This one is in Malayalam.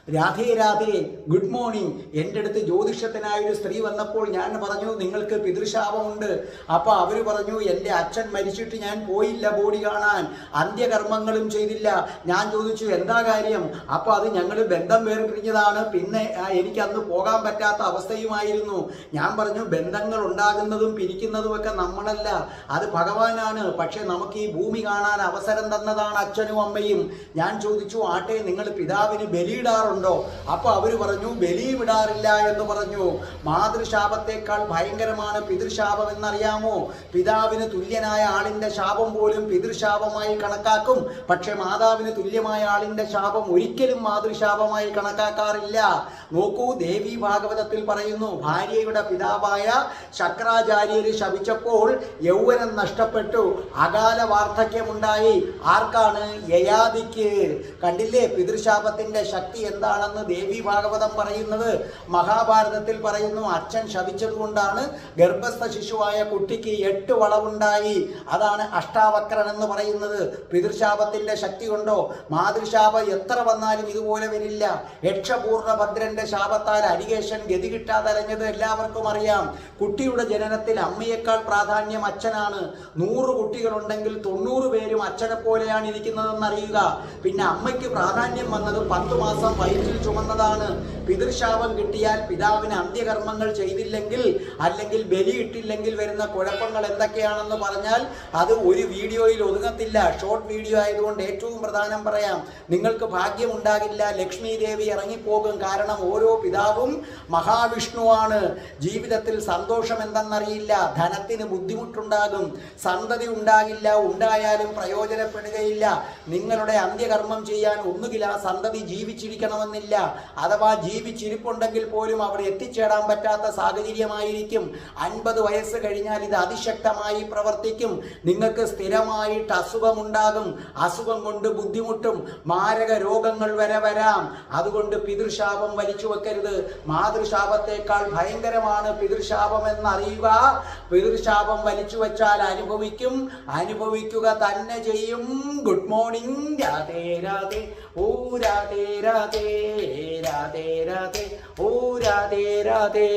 Radhe Radhe, good morning. എൻ്റെ അടുത്ത് ജ്യോതിഷത്തിനായൊരു സ്ത്രീ വന്നപ്പോൾ ഞാൻ പറഞ്ഞു നിങ്ങൾക്ക് പിതൃശാപമുണ്ട്. അപ്പോൾ അവർ പറഞ്ഞു എൻ്റെ അച്ഛൻ മരിച്ചിട്ട് ഞാൻ പോയില്ല ബോഡി കാണാൻ, അന്ത്യകർമ്മങ്ങളും ചെയ്തില്ല. ഞാൻ ചോദിച്ചു എന്താ കാര്യം? അപ്പോൾ അത് ഞങ്ങൾ ബന്ധം വേർപിരിഞ്ഞതാണ്, പിന്നെ എനിക്ക് അന്ന് പോകാൻ പറ്റാത്ത അവസ്ഥയുമായിരുന്നു. ഞാൻ പറഞ്ഞു ബന്ധങ്ങൾ ഉണ്ടാകുന്നതും പിരിക്കുന്നതുമൊക്കെ നമ്മളല്ല, അത് ഭഗവാനാണ്. പക്ഷെ നമുക്ക് ഈ ഭൂമി കാണാൻ അവസരം തന്നതാണ് അച്ഛനും അമ്മയും. ഞാൻ ചോദിച്ചു ആട്ടെ നിങ്ങൾ പിതാവിന് ബലിയിടാറുണ്ടോ? അപ്പൊ അവര് പറഞ്ഞു ബലി വിടാറില്ല എന്ന് പറഞ്ഞു. മാതൃശാപത്തെക്കാൾ ഭയങ്കരമാണ് പിതൃശാപം എന്നറിയാമോ? പിതാവിന് തുല്യനായ ആളിന്റെ ശാപം പോലും പിതൃശാപമായി കണക്കാക്കും. പക്ഷെ മാതാവിന് തുല്യമായ ആളിന്റെ ശാപം ഒരിക്കലും മാതൃശാപമായി കണക്കാക്കാറില്ല. നോക്കൂ, ദേവി ഭാഗവതത്തിൽ പറയുന്നു ഭാര്യയുടെ പിതാവായ ശക്രാചാര്യര് ശപിച്ചപ്പോൾ യൗവനം നഷ്ടപ്പെട്ടു, അകാല വാർദ്ധക്യമുണ്ടായി. ആർക്കാണ്? യയാതിക്ക്. കണ്ടില്ലേ പിതൃശാപത്തിന്റെ ശക്തി എന്താണെന്ന് ദേവി ഭാഗവതം പറയുന്നത്. മഹാഭാരതത്തിൽ പറയുന്നു അച്ഛൻ ശപിച്ചതുകൊണ്ടാണ് ഗർഭസ്ഥ ശിശുവായ കുട്ടിക്ക് 8 വളവുണ്ടായി. അതാണ് അഷ്ടാവക്രൻ എന്ന് പറയുന്നത്. പിതൃശാപത്തിന്റെ ശക്തി കൊണ്ടോ? മാതൃശാപം എത്ര വന്നാലും ഇതുപോലെ വരില്ല. യക്ഷപൂർണ്ണ ഭദ്രന്റെ ശാപത്താൽ അരികേശൻ ഗതി കിട്ടാതലഞ്ഞത് എല്ലാവർക്കും അറിയാം. കുട്ടിയുടെ ജനനത്തിൽ അമ്മയേക്കാൾ പ്രാധാന്യം അച്ഛനാണ്. 100 കുട്ടികളുണ്ടെങ്കിൽ 90 പേരും അച്ഛനെ പോലെയാണ് ഇരിക്കുന്നതെന്ന് അറിയുക. പിന്നെ അമ്മയ്ക്ക് പ്രാധാന്യം വന്നത് 10 മാസം വയറ്റിൽ ചുമന്നതാണ്. പിതൃശാപം കിട്ടിയാൽ പിതാവിന് അന്ത്യകർമ്മങ്ങൾ ചെയ്തില്ലെങ്കിൽ അല്ലെങ്കിൽ ബലിയിട്ടില്ലെങ്കിൽ വരുന്ന കുഴപ്പങ്ങൾ എന്തൊക്കെയാണെന്ന് പറഞ്ഞാൽ അത് ഒരു വീഡിയോയിൽ ഒതുങ്ങത്തില്ല. ഷോർട്ട് വീഡിയോ ആയതുകൊണ്ട് ഏറ്റവും പ്രധാനം പറയാം. നിങ്ങൾക്ക് ഭാഗ്യമുണ്ടാകില്ല, ലക്ഷ്മി ദേവി ഇറങ്ങിപ്പോകും. കാരണം ഓരോ പിതാവും മഹാവിഷ്ണുവാണ്. ജീവിതത്തിൽ സന്തോഷം എന്തെന്നറിയില്ല, ധനത്തിന് ബുദ്ധിമുട്ടുണ്ടാകും, സന്തതി ഉണ്ടാകില്ല, ഉണ്ടായാലും പ്രയോജനപ്പെടുകയില്ല. നിങ്ങളുടെ അന്ത്യകർമ്മം ചെയ്യാൻ ഒന്നുകിൽ ആ സന്തതി ജീവിച്ചിരിക്കണമെന്നില്ല, അഥവാ ജീവിച്ചിരിപ്പുണ്ടെങ്കിൽ പോലും അവിടെ എത്തിച്ചേരാൻ പറ്റാത്ത സാഹചര്യമായിരിക്കും. 50 വയസ്സ് കഴിഞ്ഞാൽ ഇത് അതിശക്തമായി പ്രവർത്തിക്കും. നിങ്ങൾക്ക് സ്ഥിരമായിട്ട് അസുഖമുണ്ടാകും, അസുഖം കൊണ്ട് ബുദ്ധിമുട്ടും, മാരക രോഗങ്ങൾ വരെ വരാം. അതുകൊണ്ട് പിതൃശാപം വലിച്ചു വെക്കരുത്. മാതൃശാപത്തെക്കാൾ ഭയങ്കരമാണ് പിതൃശാപം എന്നറിയുക. പിതൃശാപം വലിച്ചു വെച്ചാൽ അനുഭവിക്കും, അനുഭവിക്കുക തന്നെ ചെയ്യും. Good morning. രാധേ രാധേ, ഓ രാധേ രാധേ, രാധേ രാധേ, ഓ രാധേ രാധേ.